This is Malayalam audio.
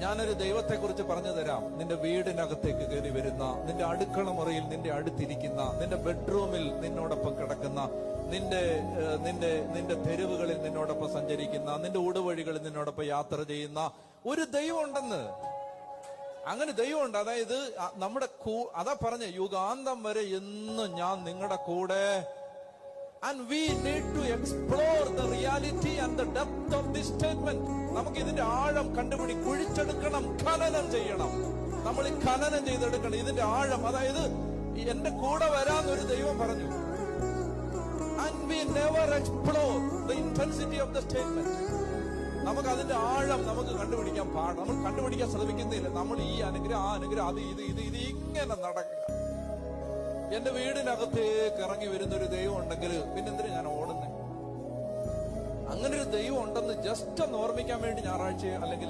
ഞാനൊരു ദൈവത്തെക്കുറിച്ച് പറഞ്ഞു തരാം. നിന്റെ വീടിനകത്തേക്ക് കയറി വരുന്ന, നിന്റെ അടുക്കള മുറിയിൽ നിന്റെ അടുത്തിരിക്കുന്ന, നിന്റെ ബെഡ്റൂമിൽ നിന്നോടൊപ്പം കിടക്കുന്ന, നിന്റെ നിന്റെ നിന്റെ തെരുവുകളിൽ നിന്നോടൊപ്പം സഞ്ചരിക്കുന്ന, നിന്റെ ഊടുവഴികളിൽ നിന്നോടൊപ്പം യാത്ര ചെയ്യുന്ന ഒരു ദൈവം ഉണ്ടെന്ന്. അങ്ങനെ ദൈവമുണ്ട്. അതായത് നമ്മുടെ അതാ പറഞ്ഞ യുഗാന്തം വരെ എന്നും ഞാൻ നിങ്ങളുടെ കൂടെ. And we need to explore the reality and the depth of this statement. നമുക്ക് ഇതിന്റെ ആഴം കുഴിച്ചെടുക്കണം, ഖനനം ചെയ്യണം. നമ്മൾ ഈ ഖനനം ചെയ്തെടുക്കണം ഇതിന്റെ ആഴം. അതായത് എന്റെ കൂടെ വരാന്നൊരു ദൈവം പറഞ്ഞു. And we never explore the intensity of the statement. നമുക്ക് അതിന്റെ ആഴം നമുക്ക് കണ്ടുപിടിക്കാൻ നമ്മൾ കണ്ടുപിടിക്കാൻ ശ്രമിക്കുന്നില്ല. നമ്മൾ ഈ അനുഗ്രഹം, ആ അനുഗ്രഹം, അത് ഇത് ഇങ്ങനെ നടക്കുക. എന്റെ വീടിനകത്തേക്ക് ഇറങ്ങി വരുന്നൊരു ദൈവം ഉണ്ടെങ്കിൽ പിന്നെന്തിനാ ഞാൻ ഓടുന്നേ? അങ്ങനെ ഒരു ദൈവം ഉണ്ടെന്ന് ജസ്റ്റ് ഒന്ന് ഓർമ്മിക്കാൻ വേണ്ടി ഞായറാഴ്ച അല്ലെങ്കിൽ